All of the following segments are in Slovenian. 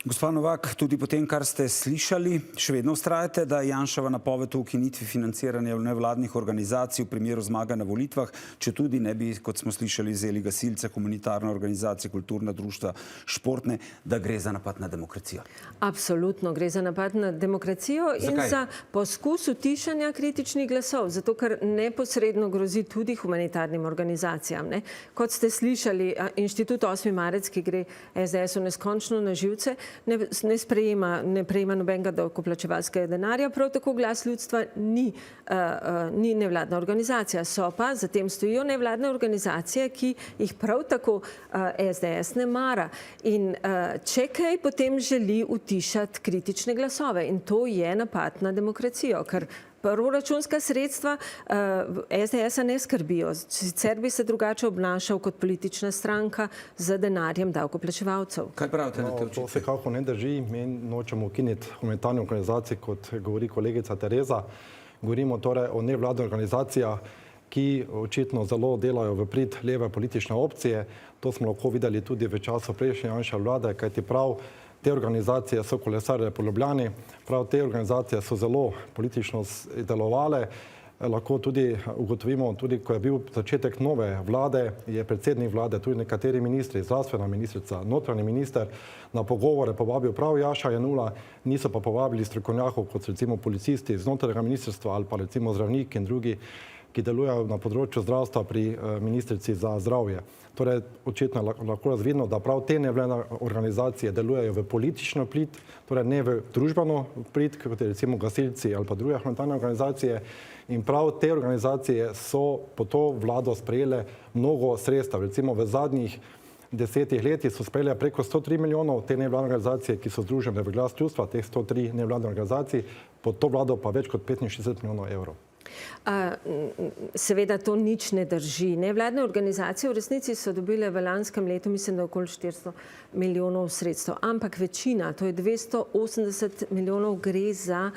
Gospa Novak, tudi po tem, kar ste slišali, še vedno vztrajate, da je Janševa napoved o ukinitvi financiranja nevladnih organizacij v primeru zmage na volitvah, če tudi ne bi, kot smo slišali, vzeli gasilce, humanitarne organizacije, kulturna društva, športne, da gre za napad na demokracijo? Absolutno gre za napad na demokracijo. Zakaj? In za poskus utišanja kritičnih glasov, zato ker neposredno grozi tudi humanitarnim organizacijam. Kot ste slišali, Inštitut 8. marec, ki gre SDS-u neskončno na živce, ne prejema nobenega davkoplačevalskega denarja, prav tako Glas ljudstva ni nevladna organizacija. So pa, zatem stojijo nevladne organizacije, ki jih prav tako SDS ne mara. In če kaj, potem želi utišati kritične glasove. In to je napad na demokracijo, ker proračunska sredstva SDS-a ne skrbijo. Sicer bi se drugače obnašal kot politična stranka z denarjem davkoplačevalcev. Kaj pravite na te očitke? To vsekako ne drži. Mi nočemo ukiniti humanitarne organizacije, kot govori kolegica Tereza. Govorimo torej o nevladnih organizacijah, ki očitno zelo delajo v prid leve politične opcije. To smo lahko videli tudi v času prejšnje Janševe vlade, kajti prav te organizacije so kolesarile po Ljubljani, prav te organizacije so zelo politično delovale. Lahko tudi ugotovimo, tudi ko je bil začetek nove vlade, je predsednik vlade, tudi nekateri ministri, zdravstvena ministrica, notranji minister, na pogovore povabil prav Jaša Jenulla, niso pa povabili strokovnjakov, kot recimo policisti z notranjega ministrstva ali pa recimo zdravniki in drugi, ki delujejo na področju zdravstva pri ministrici za zdravje. Torej, očitno lahko razvidno, da prav te nevladne organizacije delujejo v politično prid, torej ne v družbeno prid, kot je recimo gasilci ali pa druge humanitarne organizacije. In prav te organizacije so po to vlado sprejele mnogo sredstev. Recimo v zadnjih 10 letih so sprejele preko 103 milijonov te nevladne organizacije, ki so združene v Glas ljudstva, teh 103 nevladne organizacij, pod to vlado pa več kot 65 milijonov evrov. Seveda to nič ne drži. Nevladne organizacije v resnici so dobile v lanskem letu, mislim, da okoli 400 milijonov sredstev, ampak večina, to je 280 milijonov, gre za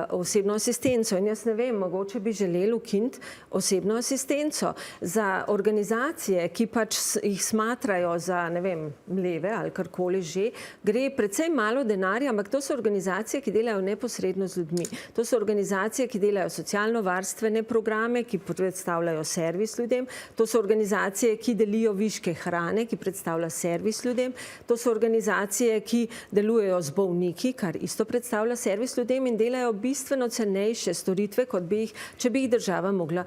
osebno asistenco. In jaz ne vem, mogoče bi želeli ukiniti osebno asistenco za organizacije, ki pač jih smatrajo za, ne vem, leve ali karkoli že, gre precej malo denarja, ampak to so organizacije, ki delajo neposredno z ljudmi. To so organizacije, ki delajo socialno-varstvene programe, ki predstavljajo servis ljudem. To so organizacije, ki delijo viške hrane, ki predstavlja servis ljudem. To so organizacije, ki delujejo z bolniki, kar isto predstavlja servis ljudem in delajo bistveno cenejše storitve, kot bi jih, če bi jih država mogla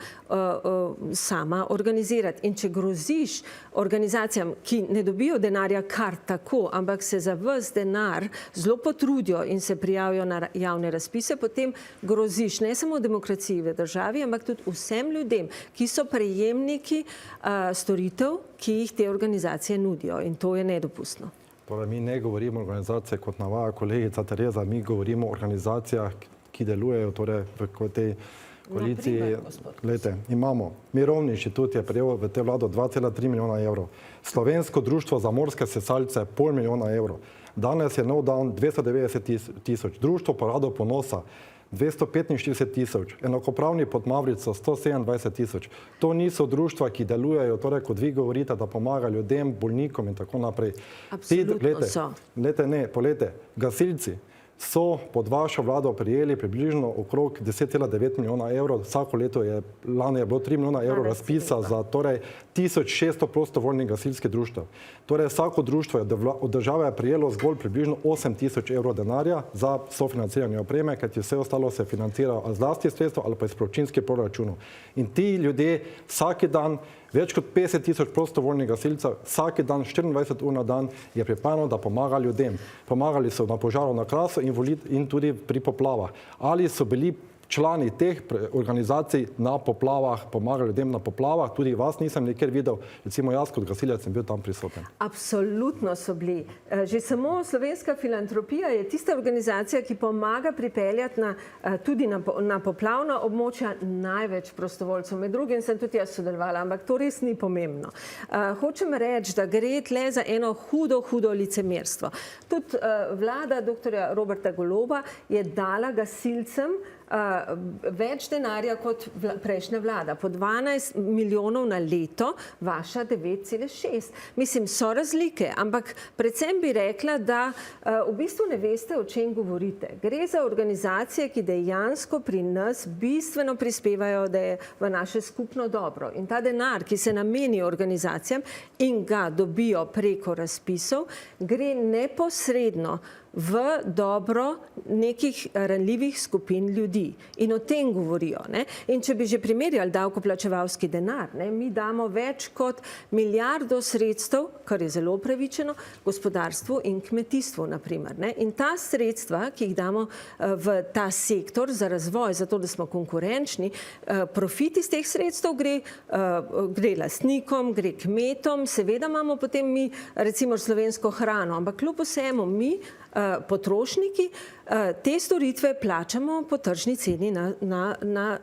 sama organizirati. In če groziš organizacijam, ki ne dobijo denarja kar tako, ampak se za ves denar zelo potrudijo in se prijavijo na javne razpise, potem groziš ne samo demokraciji v državi, ampak tudi vsem ljudem, ki so prejemniki storitev, ki jih te organizacije nudijo. In to je nedopustno. Torej, mi ne govorimo o organizacijah, kot navaja kolegica Tereza, mi govorimo o organizacijah, ki delujejo torej v tej koaliciji. Glejte, imamo Mirovni inštitut je prejel v te vlado 2,3 milijona evrov. Slovensko društvo za morske sesalce 0,5 milijona evrov. Danes je nov dan 290 tisoč. Društvo Parado ponosa 245 tisoč, enakopravni pod Mavrico 127 tisoč. To niso društva, ki delujejo, torej kot vi govorite, da pomagajo ljudem, bolnikom in tako naprej. Absolutno so. Poglejte, gasilci so pod vašo vlado prijeli približno okrog 10,9 milijona evrov. Vsako leto lani je bilo 3 milijona evrov razpisa za torej 1600 prostovoljnih gasilskih društev. Torej vsako društvo je od države prijelo zgolj približno 8 000 evrov denarja za sofinanciranje opreme, kajti vse ostalo se financira z lastnih sredstev ali pa iz proračunskih proračunov. In ti ljudje vsak dan, več kot 50 000 prostovoljnih gasilcev, vsak dan, 24 ur na dan je pripravljeno, da pomaga ljudem. Pomagali so na požaru na Krasu in tudi pri poplavah. Ali so bili člani teh organizacij na poplavah, pomagali ljudem na poplavah, tudi vas nisem nikjer videl, recimo jaz kot gasilec sem bil tam prisoten. Absolutno so bili. Že samo Slovenska filantropija je tista organizacija, ki pomaga pripeljati tudi na poplavna območja največ prostovoljcev. Med drugim sem tudi jaz sodelovala, ampak to res ni pomembno. Hočem reči, da gre tle za eno hudo licemerstvo. Tudi vlada dr. Roberta Goloba je dala gasilcem več denarja kot prejšnja vlada. Po 12 milijonov na leto, vaša 9,6. Mislim, so razlike, ampak predvsem bi rekla, da v bistvu ne veste, o čem govorite. Gre za organizacije, ki dejansko pri nas bistveno prispevajo, da je v naše skupno dobro. In ta denar, ki se nameni organizacijam in ga dobijo preko razpisov, gre neposredno v dobro nekih ranljivih skupin ljudi. In o tem govorijo. Ne? In če bi že primerjali davkoplačevalski denar, ne, mi damo več kot milijardo sredstev, kar je zelo upravičeno, gospodarstvu in kmetijstvu, naprimer. Ne? In ta sredstva, ki jih damo v ta sektor za razvoj, zato da smo konkurenčni, profit iz teh sredstev gre lastnikom, gre kmetom, seveda imamo potem mi recimo slovensko hrano, ampak kljub vsemu mi potrošniki te storitve plačamo po tržni ceni na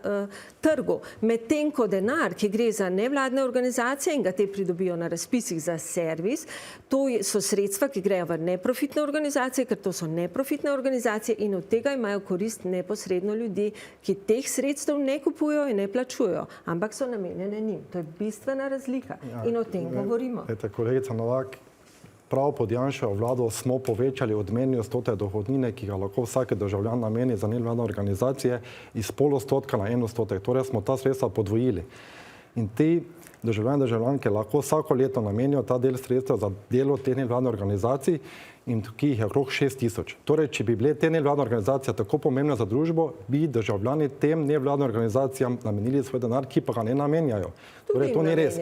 trgu. Medtem ko denar, ki gre za nevladne organizacije in ga te pridobijo na razpisih za servis, to so sredstva, ki grejo v neprofitne organizacije, ker to so neprofitne organizacije in od tega imajo korist neposredno ljudi, ki teh sredstev ne kupujo in ne plačujo, ampak so namenjene njim. To je bistvena razlika in o tem govorimo. Kolegica Novak, prav pod Janševo vlado smo povečali odmerni odstotek dohodnine, ki ga lahko vsak državljan nameni za nevladne organizacije, iz 0,5% na 1%. Torej smo ta sredstva podvojili. In ti državljanke lahko vsako leto namenijo ta del sredstev za delo teh nevladnih organizacij, in ki jih je okrog 6.000. Torej, če bi bile te nevladne organizacije tako pomembne za družbo, bi državljani tem nevladnim organizacijam namenili svoj denar, ki pa ga ne namenjajo. Torej, to ni res.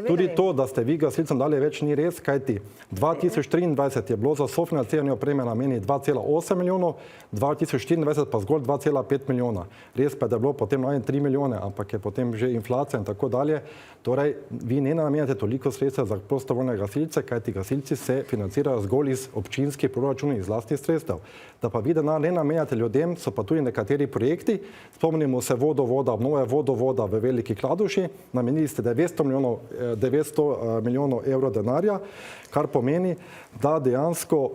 Tudi to, da ste vi gasilcem dali več, ni res, kajti 2023 je bilo za sofinanciranje opreme nameni 2,8 milijonov, 2024 pa zgolj 2,5 milijona. Res pa je, da je bilo potem 3 milijone, ampak je potem že inflacija in tako dalje. Torej, vi ne namenjate toliko sredstev za prostovoljne gasilce, kajti gasilci se financirajo zgolj iz občinskih proračunov, iz lastnih sredstev. Da pa vi denar ne namenjate ljudem, so pa tudi nekateri projekti. Spomnimo se vodovoda, obnove vodovoda v Veliki Kladuši, namenili ste 900 milijonov evrov denarja, kar pomeni, da dejansko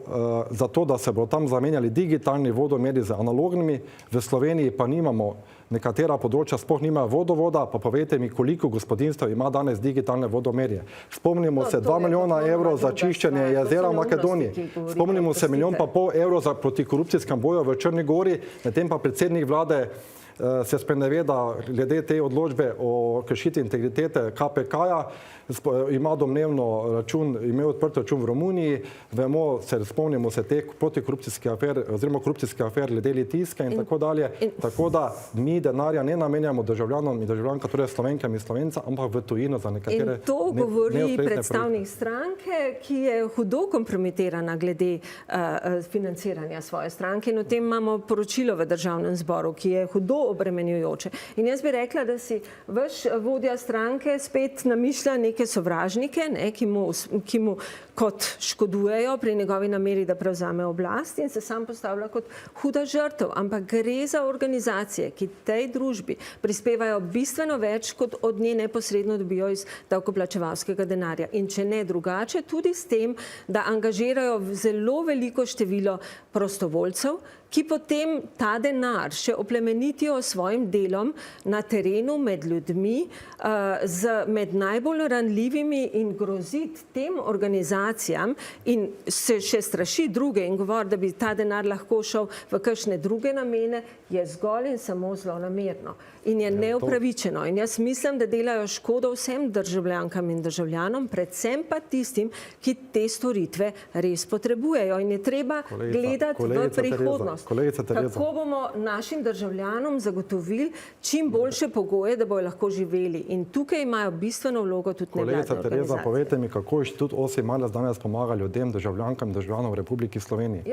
za to, da se bodo tam zamenjali digitalni vodomeri z analognimi, v Sloveniji pa nimamo, nekatera področja sploh nimajo vodovoda, pa povejte mi, koliko gospodinjstev ima danes digitalne vodomerje. Spomnimo se 2 milijona evrov za čiščenje jezera v Makedoniji. Spomnimo se 1,5 milijona evrov za protikorupcijskem boju v Črni Gori, medtem pa predsednik vlade se spreneveda glede te odločbe o kršitvi integritete KPK-ja, ima domnevno račun, imel odprt račun v Romuniji, vemo, spomnimo se teh protikorupcijskih afer oziroma korupcijskih afer glede Litijske in tako dalje. Tako da mi denarja ne namenjamo državljanom in državljankam, torej Slovenkam in Slovencem, ampak v tujino za nekatere. In to govori predstavnik stranke, ki je hudo kompromitirana glede financiranja svoje stranke, in o tem imamo poročilo v Državnem zboru, ki je hudo obremenjujoče. In jaz bi rekla, da si vaš vodja stranke spet namišlja neke sovražnike, ne, ki mu kot škodujejo pri njegovi nameri, da prevzame oblast, in se sam postavlja kot huda žrtev. Ampak gre za organizacije, ki tej družbi prispevajo bistveno več, kot od nje neposredno dobijo iz davkoplačevalskega denarja. In če ne drugače, tudi s tem, da angažirajo zelo veliko število prostovoljcev, ki potem ta denar še oplemenitijo svojim delom na terenu med ljudmi, med najbolj ranljivimi, in groziti tem organizacijam in se še straši druge in govori, da bi ta denar lahko šel v kakšne druge namene, je zgolj in samo zlonamerno. In je neupravičeno. In jaz mislim, da delajo škodo vsem državljankam in državljanom, predvsem pa tistim, ki te storitve res potrebujejo. In je treba gledati v prihodnost. Kako bomo našim državljanom zagotovili čim boljše pogoje, da bojo lahko živeli. In tukaj imajo bistveno vlogo tudi nevladne organizacije. Kolegica Tereza, povejte mi, kako Inštitut 8. marec danes pomaga ljudem, državljankam in državljanom v Republiki Sloveniji,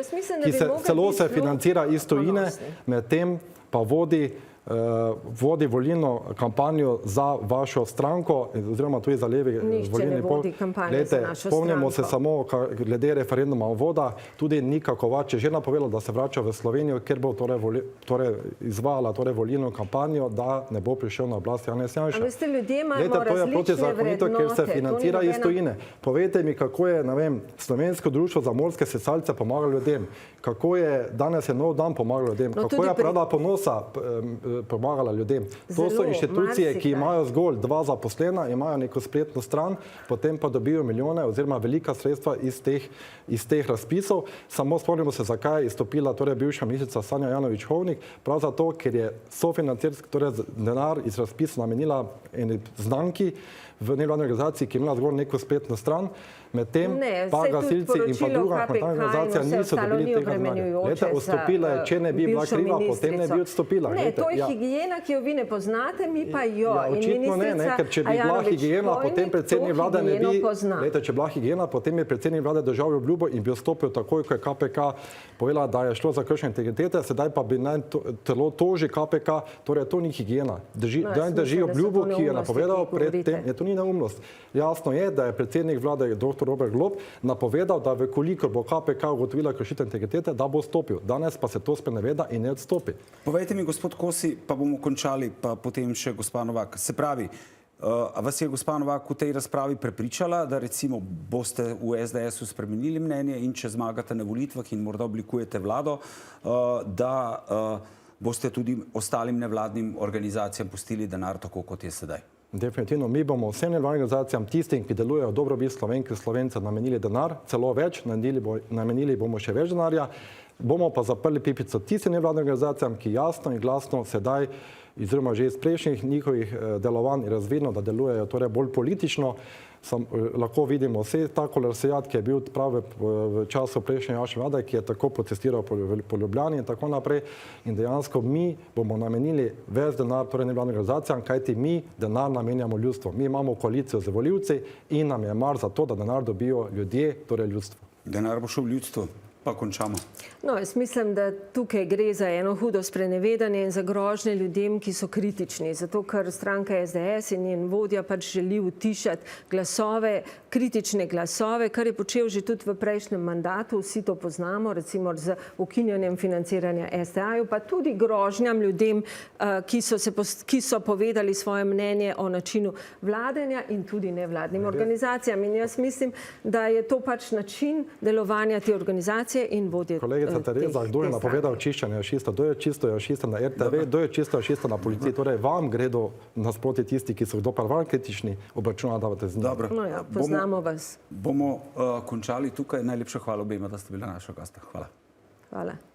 ki se celo financira iz tujine, medtem pa vodi vodi volilno kampanjo za vašo stranko, oziroma tudi za levi volilni pol. Spomnimo se samo glede referenduma o vodah, tudi Nika Kovač je že napovedala, da se vrača v Slovenijo, ker bo izvajala volilno kampanjo, da ne bo prišel na oblast Janez Janša. A veste, ljudje imamo to je različne protizakonito, ker se vrednote. financira iz tujine. Povejte mi, kako je, ne vem, Slovensko društvo za morske sesalce pomagalo ljudem, kako je danes je nov dan pomagalo ljudem, kako je Prada ponosa pomagala ljudem. To so inštitucije, ki imajo zgolj 2 zaposlena, imajo neko spletno stran, potem pa dobijo milijone oziroma velika sredstva iz teh razpisov. Samo spomnimo se, zakaj je izstopila bivša ministrica Sanja Ajanović Hovnik, prav zato, ker je sofinancirski, denar iz razpisa namenila eni znanki v nevladni organizaciji, ki je imela zgolj neko spletno stran, medtem pa gasilci in pa druga organizacija niso dobili tega denarja. Odstopila je, če ne bi bila kriva, potem ne bi odstopila. Ne, to je higiena, ki jo vi ne poznate, mi pa jo. Očitno ne, ker če bi bila higiena, potem predsednik vlade ne bi, če bi bila higiena, potem je predsednik vlade držal obljubo in bi odstopil takoj, ko je KPK povedala, da je šlo za kršenje integritete, sedaj pa bi naj telo toži KPK, torej to ni higiena. Drži obljubo, ki je napovedal pred tem, to ni neumnost. Jasno je, da je predsednik vlade dr. Robert Golob napovedal, da vekolikor bo KPK ugotovila kršitev integritete, da bo stopil. Danes pa se to spreneveda in ne odstopi. Povejte mi, gospod Kosi, pa bomo končali, pa potem še gospa Novak. Se pravi, a vas je gospa Novak v tej razpravi prepričala, da recimo boste v SDS-u spremenili mnenje in če zmagate na volitvah in morda oblikujete vlado, da boste tudi ostalim nevladnim organizacijam pustili denar tako, kot je sedaj? Definitivno, mi bomo vsem nevladnim organizacijam, tistim, ki delujejo v dobrobit Slovenk in Slovencev, namenili denar, celo več, namenili bomo še več denarja, bomo pa zaprli pipico tistim nevladnim organizacijam, ki jasno in glasno sedaj, oziroma že iz prejšnjih njihovih delovanj je razvidno, da delujejo bolj politično. Lahko vidimo vse ta kolesijat, ki je bil prav v času prejšnje Janševe vlade, ki je tako protestiral po Ljubljani in tako naprej. In dejansko mi bomo namenili več denar nevladnim organizacijam, kajti mi denar namenjamo ljudstvu. Mi imamo koalicijo z volivci in nam je mar za to, da denar dobijo ljudje, torej ljudstvo. Denar bo šel v ljudstvo. Pa končamo. No, jaz mislim, da tukaj gre za eno hudo sprenevedanje in za grožnje ljudem, ki so kritični. Zato, ker stranka SDS in njen vodja pač želi utišati glasove, kritične glasove, kar je počel že tudi v prejšnjem mandatu, vsi to poznamo, recimo z ukinjanjem financiranja STA-ju, pa tudi grožnjam ljudem, ki so povedali svoje mnenje o načinu vladanja in tudi nevladnim organizacijam. In jaz mislim, da je to pač način delovanja te organizacije. Kolegica Tereza, kdo je napovedal čiščenje janšista? Kdo je čisto janšista na RTV? Kdo je čisto janšista na policiji? Torej, vam gredo nasproti tisti, ki so doparvan kritični, obračuna davate z njim. Dobro. No ja, poznamo vas. Bomo končali tukaj. Najlepša hvala obema, da ste bili naša gosta. Hvala. Hvala.